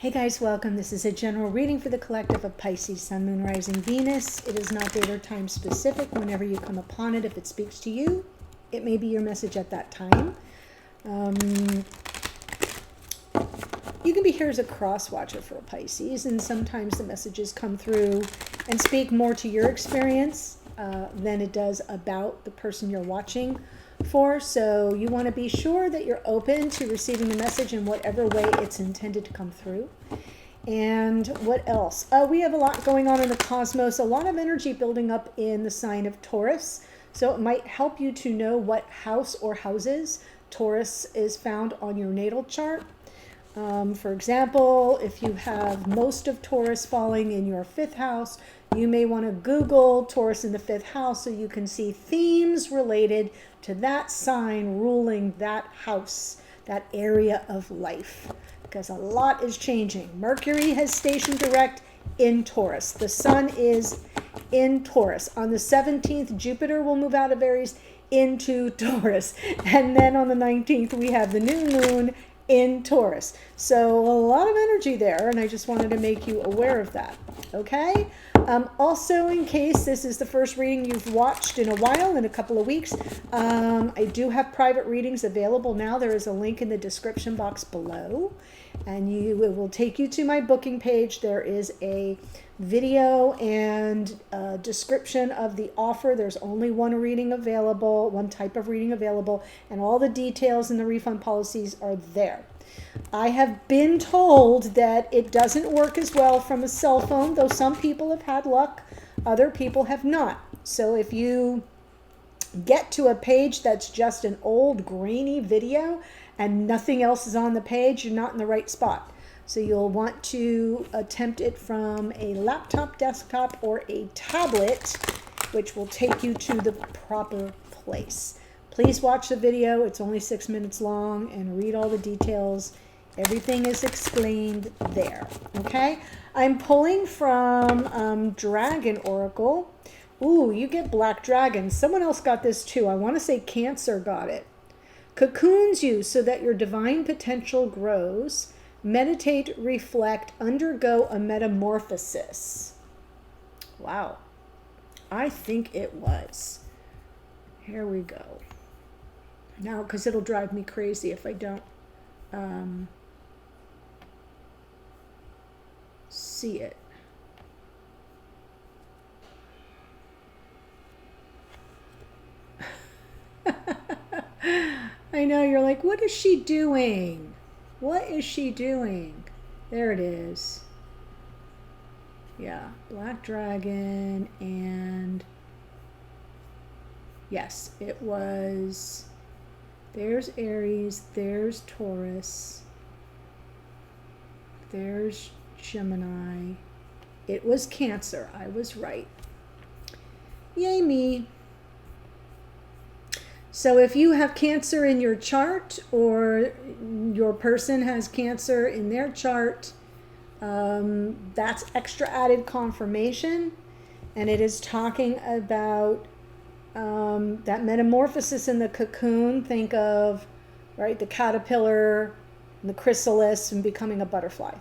Hey guys, welcome. This is a general reading for the collective of Pisces, Sun, Moon, Rising, Venus. It is not date or time specific. Whenever you come upon it, if it speaks to you, it may be your message at that time. You can be here as a cross watcher for a Pisces, and sometimes the messages come through and speak more to your experience than it does about the person you're watching for. So you want to be sure that you're open to receiving the message in whatever way it's intended to come through. And what else? We have a lot going on in the cosmos, a lot of energy building up in the sign of Taurus. So it might help you to know what house or houses Taurus is found on your natal chart. For example, if you have most of Taurus falling in your 5th house, you may want to Google Taurus in the 5th house so you can see themes related to that sign ruling that house, that area of life, because a lot is changing. Mercury has stationed direct in Taurus. The sun is in Taurus. On the 17th, Jupiter will move out of Aries into Taurus. And then on the 19th, we have the new moon in Taurus. So a lot of energy there, and I just wanted to make you aware of that. Okay? Also, in case this is the first reading you've watched in a while, in a couple of weeks, I do have private readings available now. There is a link in the description box below, and it will take you to my booking page. There is a video and a description of the offer. There's only one reading available, one type of reading available, and all the details and the refund policies are there. I have been told that it doesn't work as well from a cell phone, though some people have had luck, other people have not. So if you get to a page that's just an old grainy video and nothing else is on the page, you're not in the right spot. So you'll want to attempt it from a laptop, desktop, or a tablet, which will take you to the proper place. Please watch the video. It's only 6 minutes long, and read all the details. Everything is explained there. Okay? I'm pulling from Dragon Oracle. Ooh, you get Black Dragon. Someone else got this too. I want to say Cancer got it. Cocoons you so that your divine potential grows. Meditate, reflect, undergo a metamorphosis. Wow. I think it was. Here we go. Now, because it'll drive me crazy if I don't see it. I know, you're like, what is she doing? What is she doing? There it is. Yeah, Black Dragon, and yes, it was. There's Aries, there's Taurus, there's Gemini. It was Cancer. I was right. Yay me. So if you have Cancer in your chart, or your person has Cancer in their chart, that's extra added confirmation. And it is talking about that metamorphosis in the cocoon. Think of, right, the caterpillar and the chrysalis and becoming a butterfly.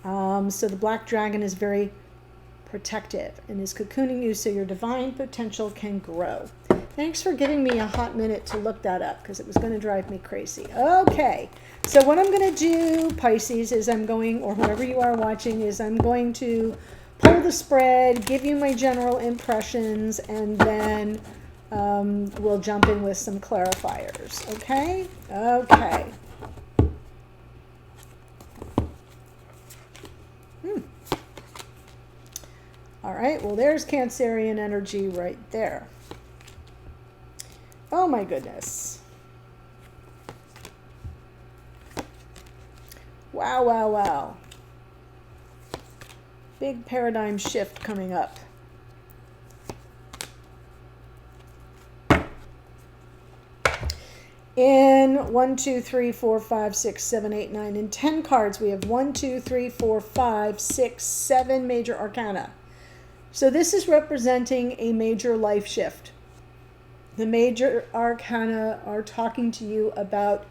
So the Black Dragon is very protective and is cocooning you so your divine potential can grow. Thanks for giving me a hot minute to look that up, because it was going to drive me crazy. Okay, so what I'm going to do, Pisces, is I'm going, or whoever you are watching, is I'm going to pull the spread, give you my general impressions, and then we'll jump in with some clarifiers. Okay? Okay. All right, well, there's Cancerian energy right there. Oh my goodness. Wow, wow, wow. Big paradigm shift coming up. In 1, 2, 3, 4, 5, 6, 7, 8, 9, and 10 cards, we have 1, 2, 3, 4, 5, 6, 7 major arcana. So this is representing a major life shift. The major arcana are talking to you about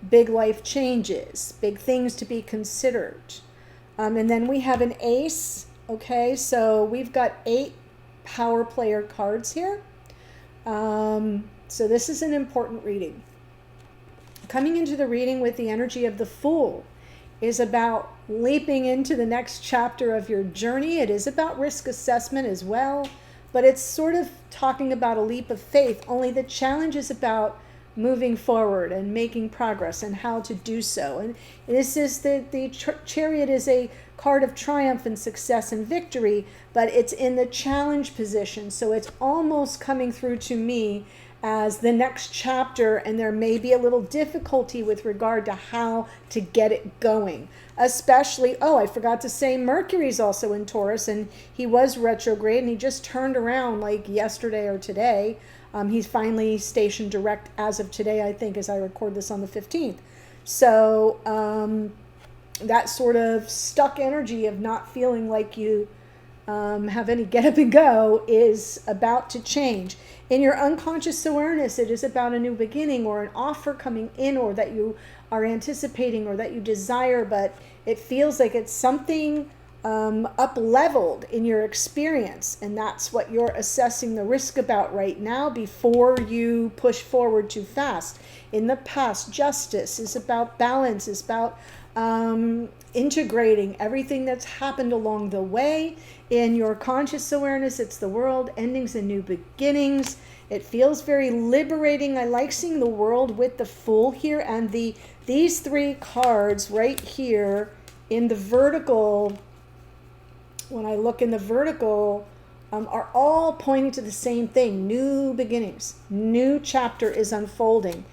big life changes, big things to be considered. And then we have an ace. Okay, so we've got 8 power player cards here. So this is an important reading. Coming into the reading with the energy of the Fool is about leaping into the next chapter of your journey. It is about risk assessment as well, but it's sort of talking about a leap of faith, only the challenge is about moving forward and making progress and how to do so. And this is the Chariot is a card of triumph and success and victory, but it's in the challenge position. So it's almost coming through to me as the next chapter, and there may be a little difficulty with regard to how to get it going. Especially, I forgot to say, Mercury's also in Taurus, and he was retrograde, and he just turned around like yesterday or today. He's finally stationed direct as of today, I think, as I record this on the 15th. So that sort of stuck energy of not feeling like you have any get up and go is about to change. In your unconscious awareness, it is about a new beginning or an offer coming in, or that you are anticipating or that you desire, but it feels like it's something up-leveled in your experience, and that's what you're assessing the risk about right now before you push forward too fast. In the past, justice is about balance, is about integrating everything that's happened along the way. In your conscious awareness, it's the world, endings and new beginnings. It feels very liberating. I like seeing the world with the Fool here, and these 3 cards right here in the vertical, when I look in the vertical, are all pointing to the same thing: new beginnings, new chapter is unfolding.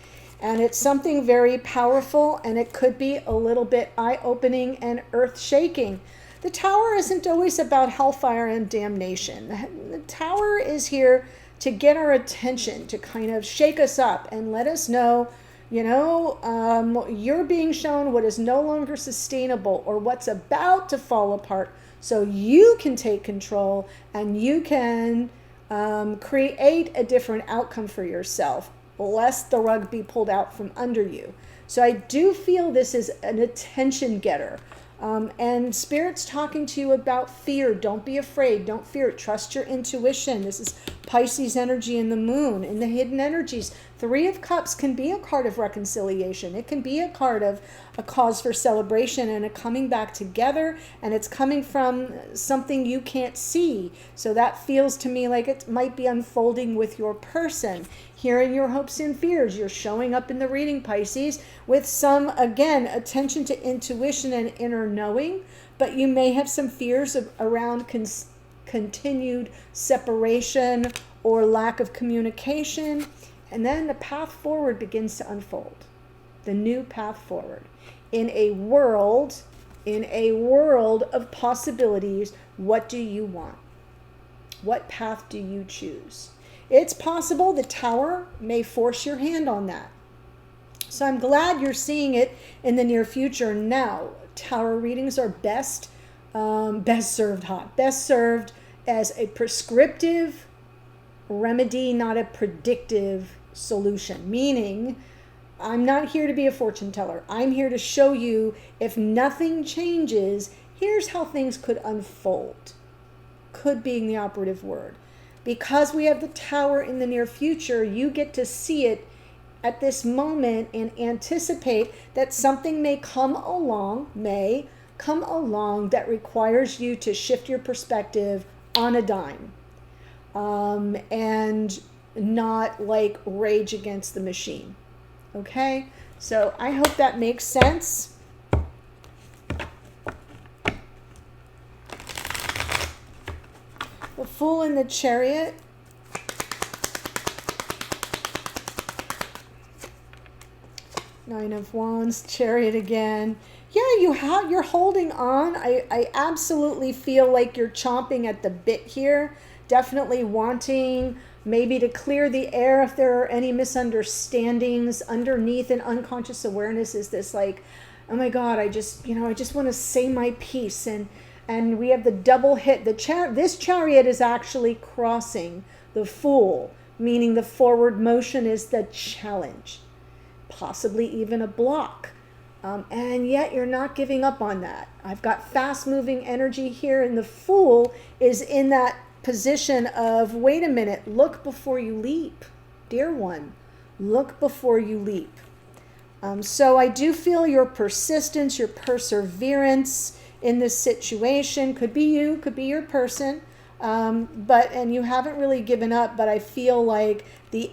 And it's something very powerful, and it could be a little bit eye-opening and earth-shaking. The Tower isn't always about hellfire and damnation. The Tower is here to get our attention, to kind of shake us up and let us know, you're being shown what is no longer sustainable or what's about to fall apart, so you can take control and you can create a different outcome for yourself, lest the rug be pulled out from under you. So I do feel this is an attention getter. And Spirit's talking to you about fear. Don't be afraid. Don't fear it. Trust your intuition. This is Pisces energy in the moon, in the hidden energies. 3 of Cups can be a card of reconciliation. It can be a card of a cause for celebration and a coming back together, and it's coming from something you can't see. So that feels to me like it might be unfolding with your person. Here in your hopes and fears, you're showing up in the reading, Pisces, with some, again, attention to intuition and inner knowing, but you may have some fears around continued separation or lack of communication. And then the path forward begins to unfold. The new path forward. In a world of possibilities, what do you want? What path do you choose? It's possible the Tower may force your hand on that. So I'm glad you're seeing it in the near future now. Tower readings are best served as a prescriptive remedy, not a predictive solution. Meaning, I'm not here to be a fortune teller. I'm here to show you, if nothing changes, here's how things could unfold. Could being the operative word. Because we have the Tower in the near future, you get to see it at this moment and anticipate that something may come along that requires you to shift your perspective on a dime, and not like rage against the machine. Okay, so I hope that makes sense. The Fool in the Chariot. Nine of Wands, Chariot again. Yeah, you're holding on. I absolutely feel like you're chomping at the bit here. Definitely wanting maybe to clear the air if there are any misunderstandings. Underneath an unconscious awareness is this like, oh my God, I just want to say my piece. And we have the double hit. This Chariot is actually crossing the Fool, meaning the forward motion is the challenge. Possibly even a block. And yet you're not giving up on that. I've got fast moving energy here, and the Fool is in that position of, wait a minute, look before you leap. Dear one, look before you leap. So I do feel your persistence, your perseverance in this situation. Could be you, could be your person. And you haven't really given up, but I feel like the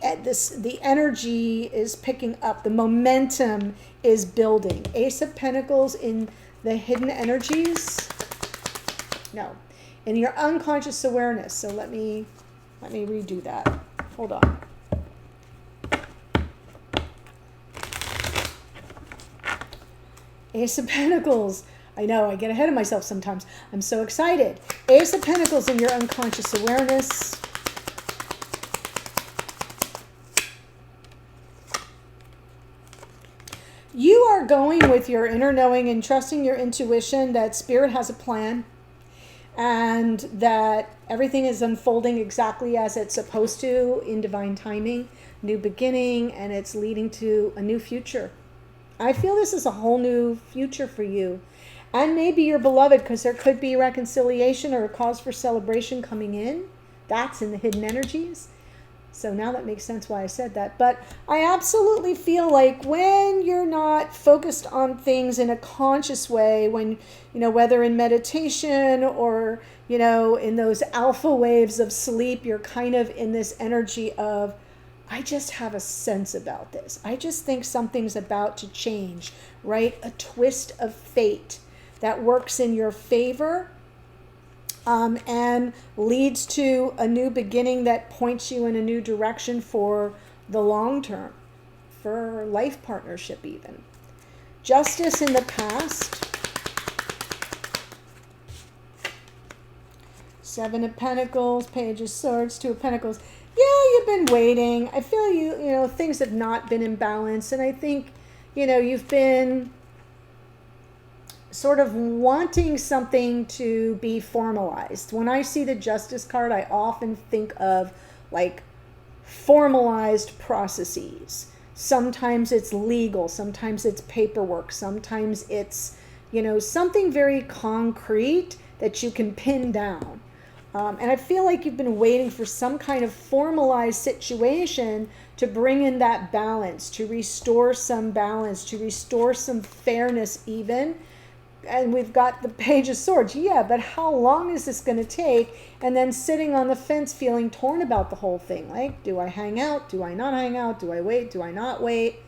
energy is picking up, the momentum is building. Ace of Pentacles in the hidden energies. No, in your unconscious awareness. So let me redo that. Hold on. Ace of Pentacles. I know, I get ahead of myself sometimes. I'm so excited. Ace of Pentacles in your unconscious awareness. You are going with your inner knowing and trusting your intuition that Spirit has a plan and that everything is unfolding exactly as it's supposed to in divine timing, new beginning, and it's leading to a new future. I feel this is a whole new future for you. And maybe your beloved, because there could be reconciliation or a cause for celebration coming in. That's in the hidden energies. So now that makes sense why I said that. But I absolutely feel like when you're not focused on things in a conscious way, when, whether in meditation or, in those alpha waves of sleep, you're kind of in this energy of, I just have a sense about this. I just think something's about to change, right? A twist of fate that works in your favor and leads to a new beginning that points you in a new direction for the long term, for life partnership even. Justice in the past. Seven of Pentacles, Page of Swords, Two of Pentacles. Yeah, you've been waiting. I feel things have not been in balance. And I think, you've been sort of wanting something to be formalized. When I see the Justice card, I often think of like formalized processes. Sometimes it's legal, sometimes it's paperwork, sometimes it's, something very concrete that you can pin down. And I feel like you've been waiting for some kind of formalized situation to bring in that balance, to restore some balance, to restore some fairness even. And we've got the Page of Swords. Yeah, but how long is this going to take? And then sitting on the fence feeling torn about the whole thing. Like, do I hang out? Do I not hang out? Do I wait? Do I not wait?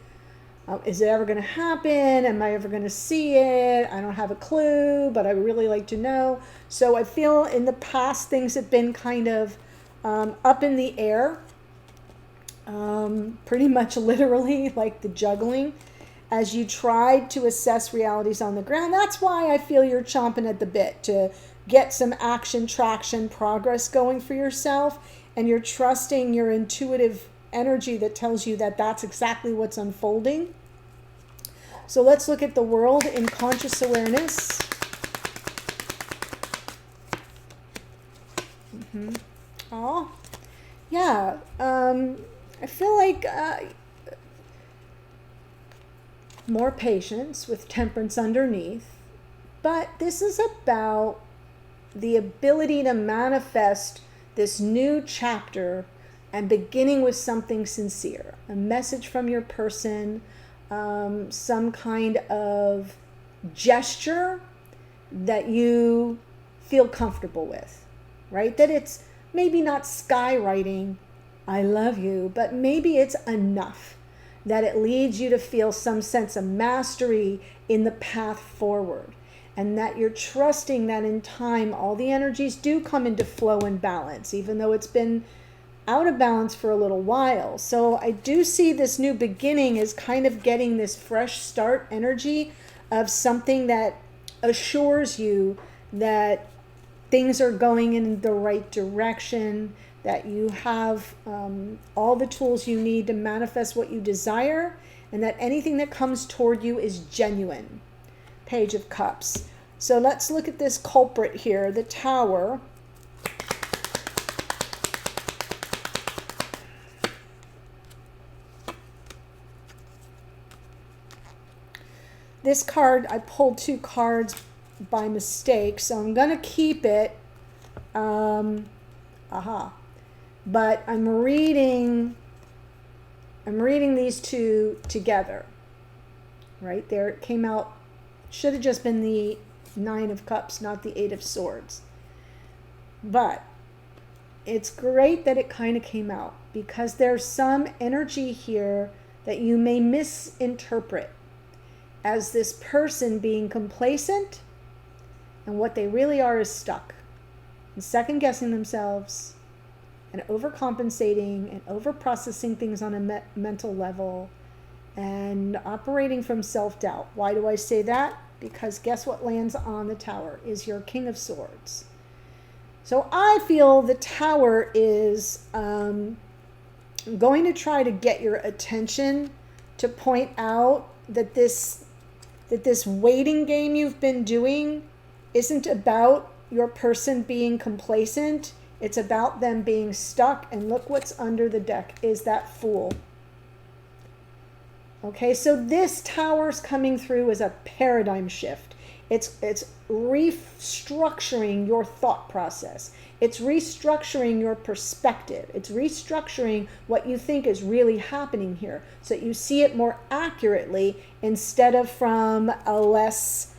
Is it ever going to happen? Am I ever going to see it? I don't have a clue, but I really like to know. So I feel in the past things have been kind of up in the air. Pretty much literally like the juggling. As you tried to assess realities on the ground. That's why I feel you're chomping at the bit to get some action, traction, progress going for yourself. And you're trusting your intuitive energy that tells you that that's exactly what's unfolding. So let's look at the world in conscious awareness. Oh, yeah. I feel like more patience with temperance underneath, but this is about the ability to manifest this new chapter and beginning with something sincere, a message from your person, some kind of gesture that you feel comfortable with, right? That it's maybe not skywriting, I love you, but maybe it's enough that it leads you to feel some sense of mastery in the path forward. And that you're trusting that in time, all the energies do come into flow and balance, even though it's been out of balance for a little while. So I do see this new beginning as kind of getting this fresh start energy of something that assures you that things are going in the right direction, that you have all the tools you need to manifest what you desire, and that anything that comes toward you is genuine. Page of Cups. So let's look at this culprit here, the Tower. this card, I pulled 2 cards by mistake, so I'm going to keep it. But I'm reading these 2 together. Right there, it came out, should have just been the 9 of Cups, not the 8 of Swords. But it's great that it kind of came out, because there's some energy here that you may misinterpret as this person being complacent, and what they really are is stuck and second guessing themselves and overcompensating and over-processing things on a mental level and operating from self-doubt. Why do I say that? Because guess what lands on the Tower is your King of Swords. So I feel the Tower is going to try to get your attention to point out that this waiting game you've been doing isn't about your person being complacent. It's about them being stuck. And look what's under the deck is that Fool. Okay, so this Tower's coming through as a paradigm shift. It's restructuring your thought process. It's restructuring your perspective. It's restructuring what you think is really happening here, so that you see it more accurately instead of from a less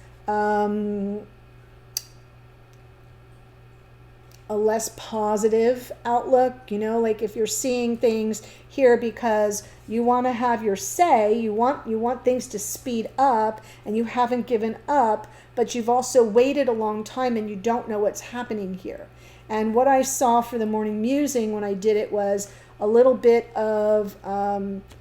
positive outlook. You know, like if you're seeing things here because you want to have your say, you want things to speed up, and you haven't given up, but you've also waited a long time and you don't know what's happening here. And what I saw for the morning musing when I did it was a little bit of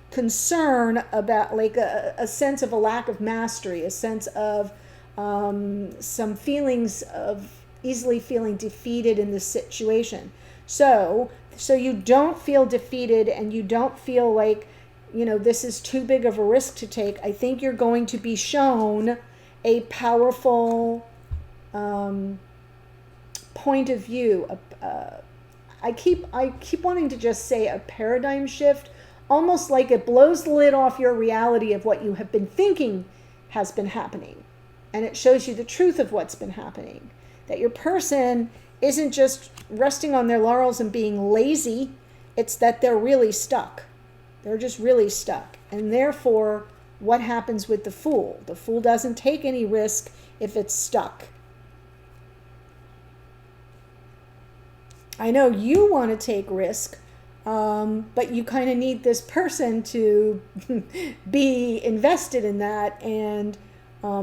concern about, like a sense of a lack of mastery, a sense of some feelings of easily feeling defeated in this situation. So you don't feel defeated, and you don't feel like, you know, this is too big of a risk to take. I think you're going to be shown a powerful point of view. I keep wanting to just say a paradigm shift, almost like it blows the lid off your reality of what you have been thinking has been happening, and it shows you the truth of what's been happening. That your person isn't just resting on their laurels and being lazy. It's that they're really stuck. They're just really stuck. And therefore, what happens with the Fool? The Fool doesn't take any risk if it's stuck. I know you want to take risk, but you kind of need this person to be invested in that, and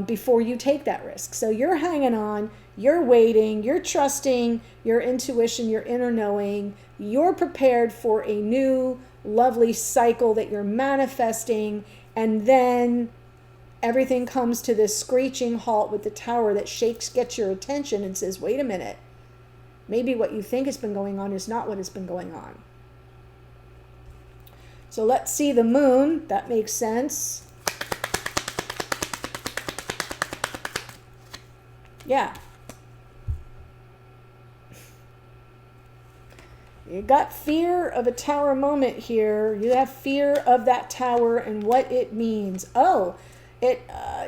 before you take that risk. So you're hanging on, you're waiting, you're trusting your intuition, your inner knowing. You're prepared for a new lovely cycle that you're manifesting, and then everything comes to this screeching halt with the Tower that gets your attention and says, wait a minute, maybe what you think has been going on is not what has been going on. So let's see the Moon. That makes sense. Yeah. You got fear of a Tower moment here. You have fear of that Tower and what it means.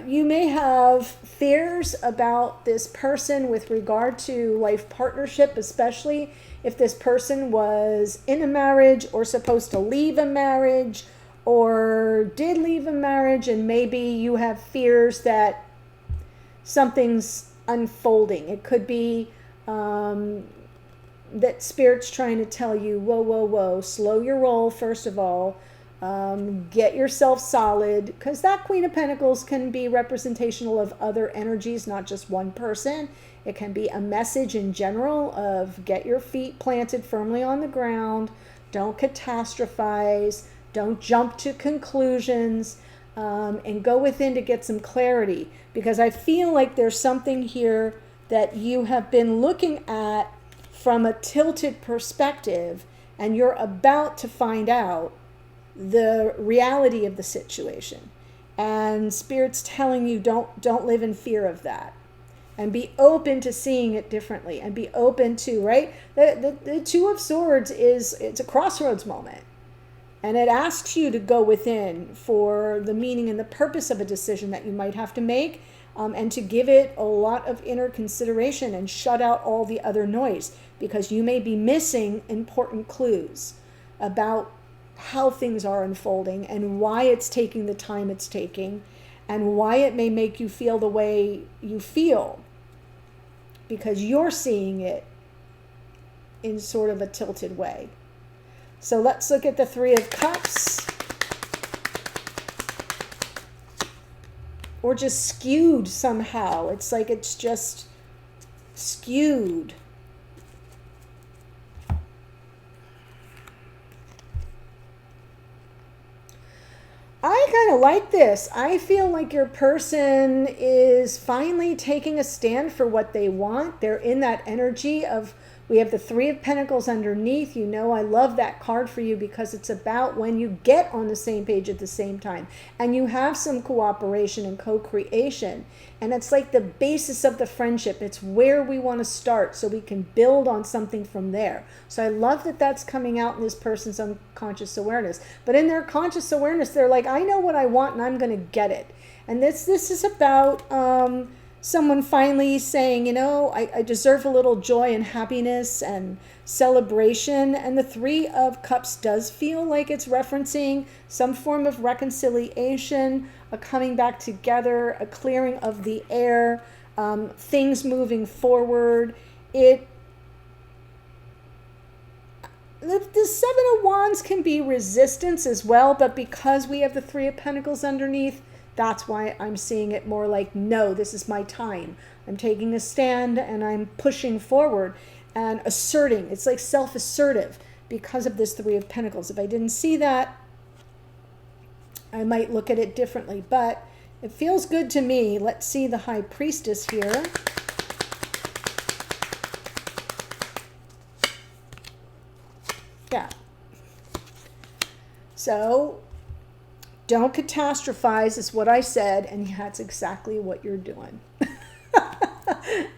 You may have fears about this person with regard to life partnership, especially if this person was in a marriage or supposed to leave a marriage or did leave a marriage, and maybe you have fears that something's unfolding. It could be that Spirit's trying to tell you, whoa, slow your roll, first of all. Get yourself solid, because that Queen of Pentacles can be representational of other energies, not just one person. It can be a message in general of get your feet planted firmly on the ground, don't catastrophize, don't jump to conclusions, and go within to get some clarity. Because I feel like there's something here that you have been looking at from a tilted perspective, and you're about to find out the reality of the situation. And Spirit's telling you don't live in fear of that, and be open to seeing it differently, and be open to, right? The Two of Swords it's a crossroads moment. And it asks you to go within for the meaning and the purpose of a decision that you might have to make, and to give it a lot of inner consideration and shut out all the other noise, because you may be missing important clues about how things are unfolding and why it's taking the time it's taking and why it may make you feel the way you feel, because you're seeing it in sort of a tilted way. So let's look at the Three of Cups. Or just skewed somehow. It's like it's just skewed. I kind of like this. I feel like your person is finally taking a stand for what they want. They're in that energy of, we have the Three of Pentacles underneath. You know, I love that card for you because it's about when you get on the same page at the same time and you have some cooperation and co-creation. And it's like the basis of the friendship. It's where we want to start so we can build on something from there. So I love that that's coming out in this person's unconscious awareness. But in their conscious awareness, they're like, I know what I want and I'm going to get it. And this is about someone finally saying, you know, I deserve a little joy and happiness and celebration. And the Three of Cups does feel like it's referencing some form of reconciliation, a coming back together, a clearing of the air, things moving forward. The Seven of Wands can be resistance as well, but because we have the Three of Pentacles underneath, that's why I'm seeing it more like, no, this is my time. I'm taking a stand and I'm pushing forward and asserting. It's like self-assertive because of this Three of Pentacles. If I didn't see that, I might look at it differently, but it feels good to me. Let's see the High Priestess here. Yeah. So don't catastrophize is what I said, and that's exactly what you're doing.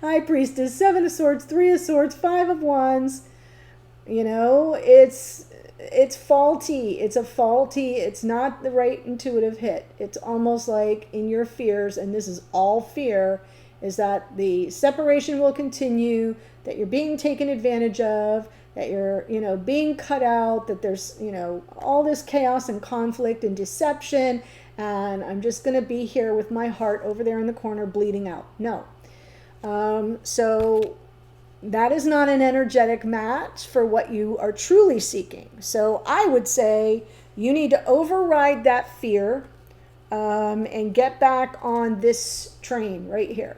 High Priestess, Seven of Swords, Three of Swords, Five of Wands. You know, it's faulty. It's not the right intuitive hit. It's almost like in your fears, and this is all fear, is that the separation will continue, that you're being taken advantage of, that you're, you know, being cut out, that there's, you know, all this chaos and conflict and deception, and I'm just going to be here with my heart over there in the corner bleeding out. No. So that is not an energetic match for what you are truly seeking. So I would say you need to override that fear and get back on this train right here.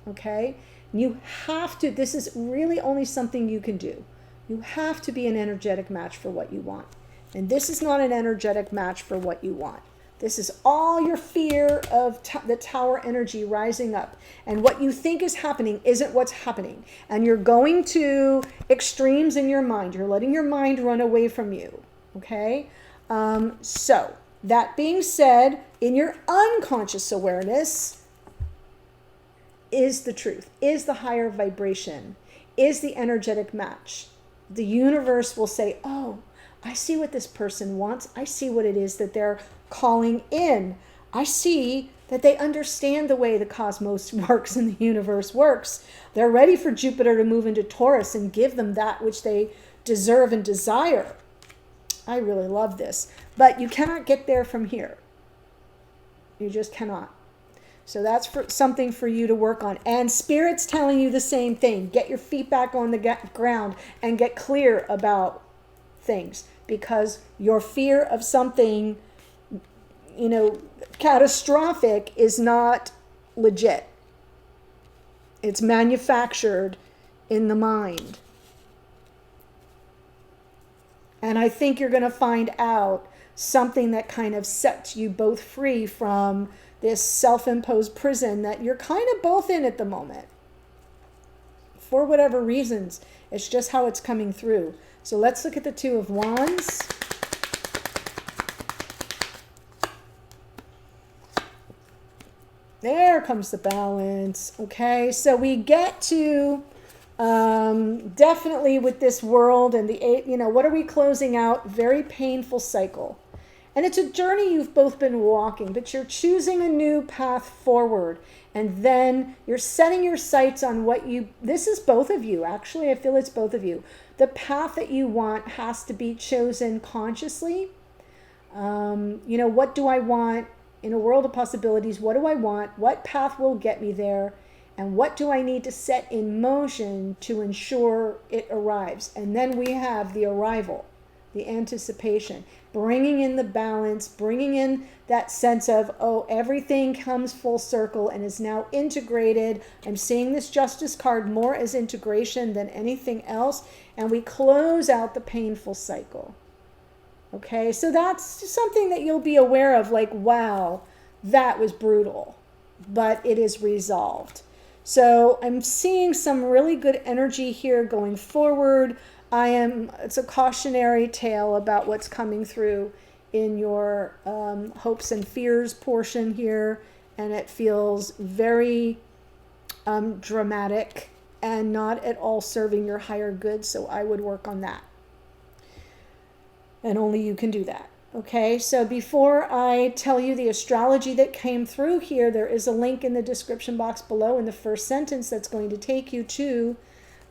Okay? You have to, this is really only something you can do. You have to be an energetic match for what you want. And this is not an energetic match for what you want. This is all your fear of the tower energy rising up. And what you think is happening isn't what's happening. And you're going to extremes in your mind. You're letting your mind run away from you. Okay? So, that being said, in your unconscious awareness is the truth, is the higher vibration, is the energetic match. The universe will say, oh, I see what this person wants. I see what it is that they're calling in. I see that they understand the way the cosmos works and the universe works. They're ready for Jupiter to move into Taurus and give them that which they deserve and desire. I really love this. But you cannot get there from here. You just cannot. So that's something for you to work on. And Spirit's telling you the same thing. Get your feet back on the ground and get clear about things. Because your fear of something, you know, catastrophic is not legit. It's manufactured in the mind. And I think you're going to find out something that kind of sets you both free from this self-imposed prison that you're kind of both in at the moment. For whatever reasons. It's just how it's coming through. So let's look at the Two of Wands. There comes the balance. Okay, so we get to Definitely with this world and the eight, what are we closing out? Very painful cycle. And it's a journey you've both been walking, but you're choosing a new path forward. And then you're setting your sights on this is both of you. Actually, I feel it's both of you. The path that you want has to be chosen consciously. What do I want in a world of possibilities? What do I want? What path will get me there? And what do I need to set in motion to ensure it arrives? And then we have the arrival, the anticipation, bringing in the balance, bringing in that sense of, oh, everything comes full circle and is now integrated. I'm seeing this Justice card more as integration than anything else. And we close out the painful cycle. Okay, so that's something that you'll be aware of, like, wow, that was brutal, but it is resolved. So I'm seeing some really good energy here going forward. It's a cautionary tale about what's coming through in your hopes and fears portion here. And it feels very dramatic and not at all serving your higher good. So I would work on that. And only you can do that. Okay, so before I tell you the astrology that came through here, there is a link in the description box below in the first sentence that's going to take you to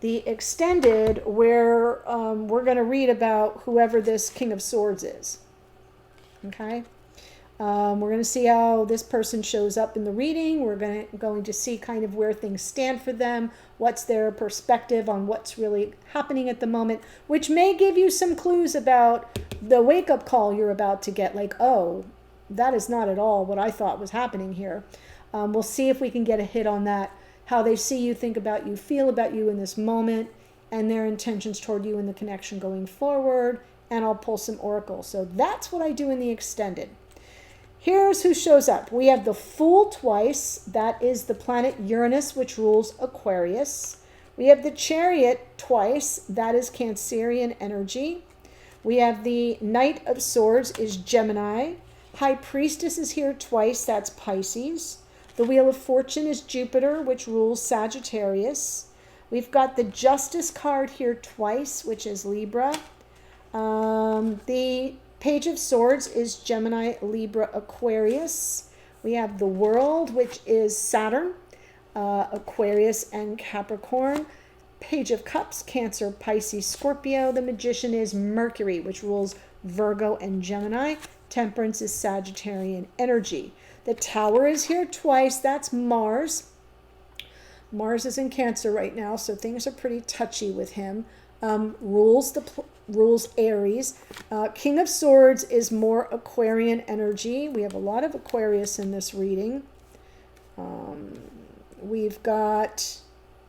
the extended where we're going to read about whoever this King of Swords is. Okay, we're going to see how this person shows up in the reading. We're going to see kind of where things stand for them, what's their perspective on what's really happening at the moment, which may give you some clues about the wake-up call you're about to get, like, oh, that is not at all what I thought was happening here. We'll see if we can get a hit on that, how they see you, think about you, feel about you in this moment, and their intentions toward you in the connection going forward, and I'll pull some oracles. So that's what I do in the extended. Here's who shows up. We have the Fool twice. That is the planet Uranus, which rules Aquarius. We have the Chariot twice. That is Cancerian energy. We have the Knight of Swords is Gemini. High Priestess is here twice. That's Pisces. The Wheel of Fortune is Jupiter, which rules Sagittarius. We've got the Justice card here twice, which is Libra. The Page of Swords is Gemini, Libra, Aquarius. We have the World, which is Saturn, Aquarius, and Capricorn. Page of Cups, Cancer, Pisces, Scorpio. The Magician is Mercury, which rules Virgo and Gemini. Temperance is Sagittarian energy. The Tower is here twice. That's Mars. Mars is in Cancer right now, so things are pretty touchy with him. Rules Aries. King of Swords is more Aquarian energy. We have a lot of Aquarius in this reading. We've got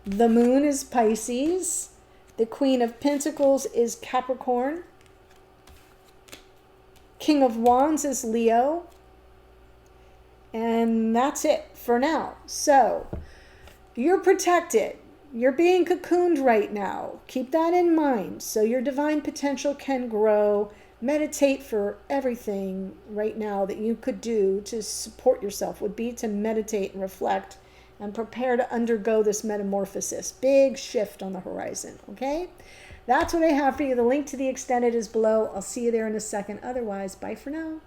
the Moon is Pisces. The Queen of Pentacles is Capricorn. King of Wands is Leo. And that's it for now. So you're protected. You're being cocooned right now. Keep that in mind so your divine potential can grow. Meditate for everything right now that you could do to support yourself would be to meditate and reflect and prepare to undergo this metamorphosis. Big shift on the horizon, okay? That's what I have for you. The link to the extended is below. I'll see you there in a second. Otherwise, bye for now.